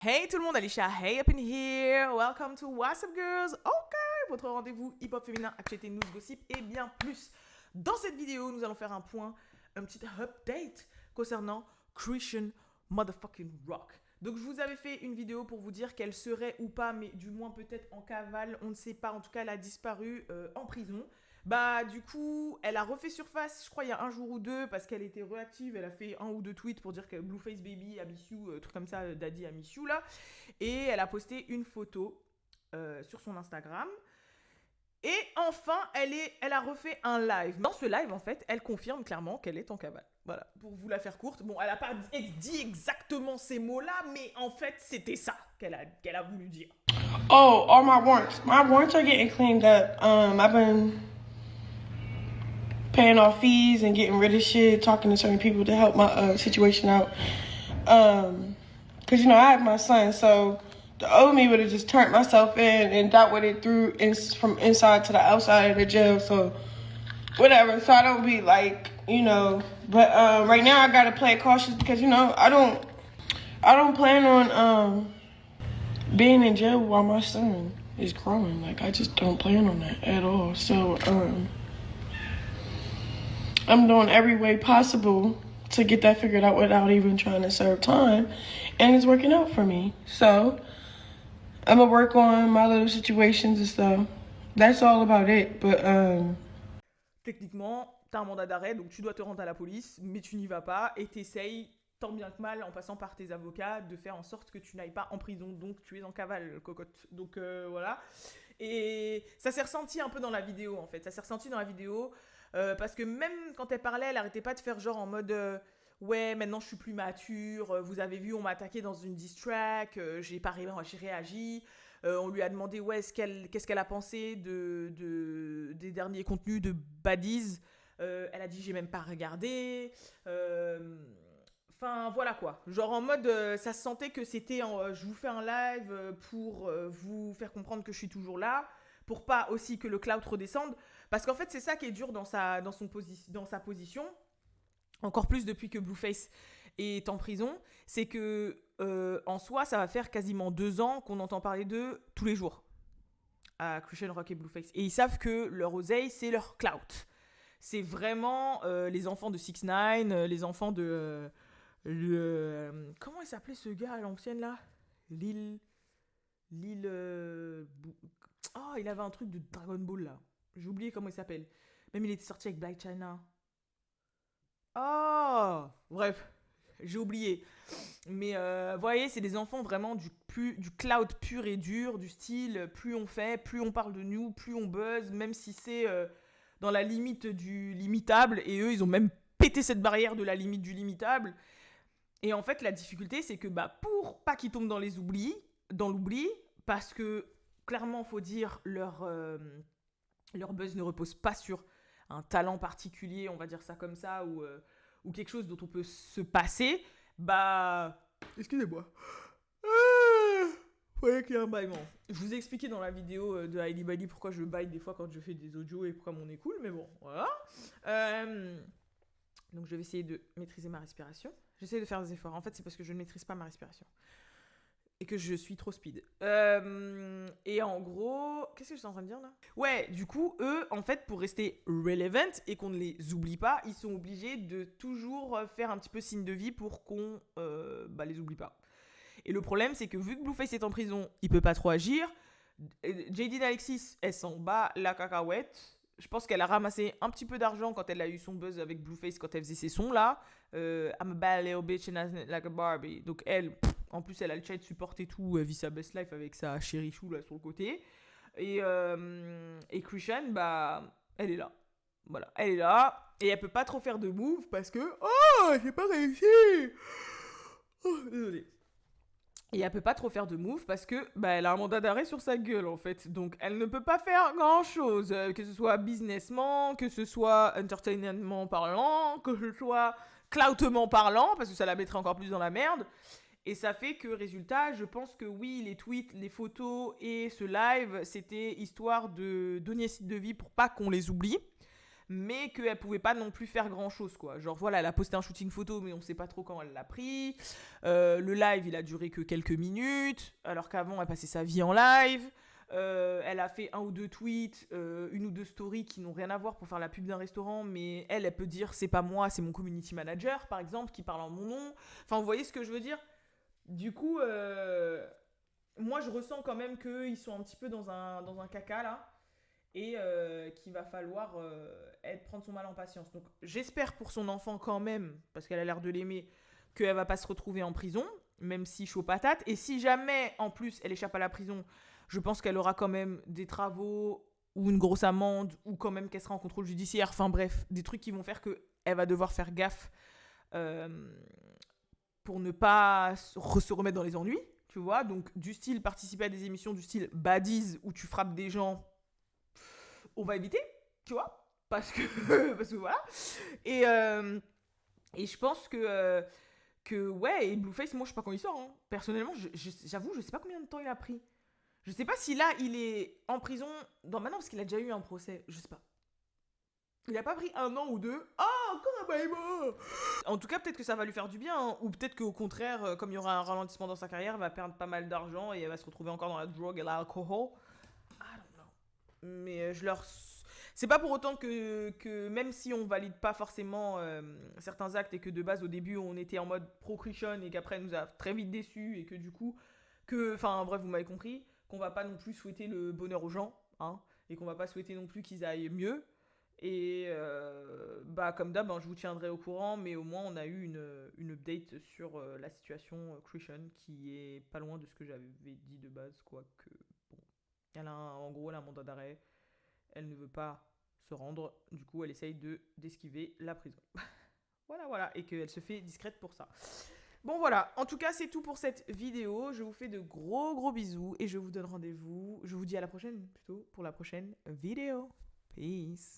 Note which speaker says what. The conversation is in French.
Speaker 1: Hey tout le monde, Alicia, hey up in here, welcome to What's Up Girls, ok, votre rendez-vous hip-hop féminin, actualité, news, gossip et bien plus. Dans cette vidéo, nous allons faire un petit update concernant Christian Motherfucking Rock. Donc je vous avais fait une vidéo pour vous dire qu'elle serait ou pas, mais du moins peut-être en cavale, on ne sait pas, en tout cas elle a disparu en prison. Bah du coup, elle a refait surface, je crois il y a un jour ou deux, parce qu'elle était réactive, elle a fait un ou deux tweets pour dire que Blueface Baby, I miss you, truc comme ça, Daddy, I miss you là. Et elle a posté une photo sur son Instagram. Et enfin, elle a refait un live. Dans ce live, en fait, elle confirme clairement qu'elle est en cavale. Voilà, pour vous la faire courte. Bon, elle n'a pas dit exactement ces mots-là, mais en fait, c'était ça qu'elle a voulu dire.
Speaker 2: Oh, all my warrants. My warrants are getting cleaned up. I've been paying off fees and getting rid of shit, talking to certain people to help my situation out. Cause I have my son, so the old me would have just turned myself in and dealt with it from inside to the outside of the jail. So whatever. So I don't be like, But right now I gotta play it cautious because I don't plan on being in jail while my son is growing. Like I just don't plan on that at all. So I'm doing every way possible to get that figured out without even trying to serve time, and it's working out for me. So I'm gonna work on my little situations and stuff. That's all about it. But
Speaker 1: Techniquement, t'as un mandat d'arrêt, donc tu dois te rendre à la police, mais tu n'y vas pas et t'essayes, tant bien que mal, en passant par tes avocats, de faire en sorte que tu n'ailles pas en prison. Donc tu es en cavale, cocotte. Donc voilà. Et ça s'est ressenti un peu dans la vidéo, en fait. Ça s'est ressenti dans la vidéo parce que même quand elle parlait, elle arrêtait pas de faire genre en mode ouais, maintenant je suis plus mature, vous avez vu, on m'a attaqué dans une diss track, j'ai réagi. On lui a demandé ouais, qu'est-ce qu'elle a pensé des derniers contenus de Baddies. Elle a dit j'ai même pas regardé. Enfin voilà quoi. Genre en mode ça se sentait que c'était je vous fais un live pour vous faire comprendre que je suis toujours là, pour pas aussi que le cloud redescende. Parce qu'en fait c'est ça qui est dur dans sa position, encore plus depuis que Blueface est en prison, c'est que en soi, ça va faire quasiment 2 ans qu'on entend parler d'eux tous les jours à Christian Rock et Blueface. Et ils savent que leur oseille, c'est leur clout. C'est vraiment les enfants de 6 9 les enfants de comment il s'appelait ce gars à l'ancienne là, Lil Lil oh, il avait un truc de Dragon Ball là. J'ai oublié comment il s'appelle. Même il était sorti avec Black China. Oh, bref, j'ai oublié. Mais vous voyez, c'est des enfants vraiment du cloud pur et dur, du style plus on fait, plus on parle de nous, plus on buzz, même si c'est dans la limite du limitable. Et eux, ils ont même pété cette barrière de la limite du limitable. Et en fait, la difficulté, c'est que pour pas qu'ils tombent dans l'oubli, parce que clairement, faut dire, leur buzz ne repose pas sur un talent particulier, on va dire ça comme ça, ou quelque chose dont on peut se passer, excusez-moi. Vous voyez qu'il y a un bâillement. Je vous ai expliqué dans la vidéo de Hailey Bailey pourquoi je baille des fois quand je fais des audios et pourquoi mon nez coule, mais bon, voilà. Donc je vais essayer de maîtriser ma respiration. J'essaie de faire des efforts. En fait, c'est parce que je ne maîtrise pas ma respiration. Et que je suis trop speed. Et en gros, qu'est-ce que je suis en train de dire là? Ouais, du coup, eux, en fait, pour rester relevant et qu'on ne les oublie pas, ils sont obligés de toujours faire un petit peu signe de vie pour qu'on les oublie pas. Et le problème, c'est que vu que Blueface est en prison, il peut pas trop agir. Jaydeen Alexis, elle s'en bat la cacahuète. Je pense qu'elle a ramassé un petit peu d'argent quand elle a eu son buzz avec Blueface quand elle faisait ses sons là. I'm a bad little bitch and I like a Barbie. Donc elle, en plus elle a le chat support et tout, elle vit sa best life avec sa chérie chou là sur le côté. Et Christian, elle est là. Voilà, elle est là. Et elle peut pas trop faire de move parce que oh, j'ai pas réussi. Oh, désolé. Et elle peut pas trop faire de move parce que elle a un mandat d'arrêt sur sa gueule en fait. Donc elle ne peut pas faire grand chose. Que ce soit businessment, que ce soit entertainment parlant, que ce soit cloutement parlant, parce que ça la mettrait encore plus dans la merde. Et ça fait que, résultat, je pense que oui, les tweets, les photos et ce live, c'était histoire de donner site de vie pour pas qu'on les oublie. mais qu'elle pouvait pas non plus faire grand chose, quoi. Genre voilà, elle a posté un shooting photo, mais on sait pas trop quand elle l'a pris. Le live, il a duré que quelques minutes, alors qu'avant, elle passait sa vie en live. Elle a fait 1 ou 2 tweets, 1 ou 2 stories qui n'ont rien à voir pour faire la pub d'un restaurant, mais elle peut dire c'est pas moi, c'est mon community manager, par exemple, qui parle en mon nom. Enfin, vous voyez ce que je veux dire? Du coup, moi, je ressens quand même qu'ils sont un petit peu dans un caca, là, et qu'il va falloir prendre son mal en patience. Donc, j'espère pour son enfant quand même, parce qu'elle a l'air de l'aimer, qu'elle va pas se retrouver en prison, même si chaud patate. Et si jamais, en plus, elle échappe à la prison, je pense qu'elle aura quand même des travaux ou une grosse amende, ou quand même qu'elle sera en contrôle judiciaire. Enfin bref, des trucs qui vont faire qu'elle va devoir faire gaffe pour ne pas se remettre dans les ennuis, tu vois. Donc, du style participer à des émissions du style Baddies, où tu frappes des gens, on va éviter, tu vois. Parce que voilà. Et je pense que ouais, et Blueface, moi je sais pas quand il sort, hein. Personnellement, j'avoue, je sais pas combien de temps il a pris. Je sais pas si là il est en prison maintenant, parce qu'il a déjà eu un procès, je sais pas. Il a pas pris 1 an ou 2. Ah, encore un baby. En tout cas, peut-être que ça va lui faire du bien, hein. Ou peut-être qu'au contraire, comme il y aura un ralentissement dans sa carrière, elle va perdre pas mal d'argent et elle va se retrouver encore dans la drogue et l'alcool. I don't know. Mais c'est pas pour autant que même si on valide pas forcément certains actes, et que de base au début on était en mode pro-Christian et qu'après elle nous a très vite déçus, et que du coup enfin bref, vous m'avez compris, qu'on va pas non plus souhaiter le bonheur aux gens, hein, et qu'on va pas souhaiter non plus qu'ils aillent mieux. Et comme d'hab, hein, je vous tiendrai au courant, mais au moins on a eu une update sur la situation Christian, qui est pas loin de ce que j'avais dit de base, quoi. Que bon, en gros elle a un mandat d'arrêt, elle ne veut pas se rendre, du coup elle essaye d'esquiver la prison. Voilà, et qu'elle se fait discrète pour ça. Bon voilà, en tout cas c'est tout pour cette vidéo, je vous fais de gros bisous, et je vous donne rendez-vous, je vous dis à la prochaine plutôt, pour la prochaine vidéo. Peace.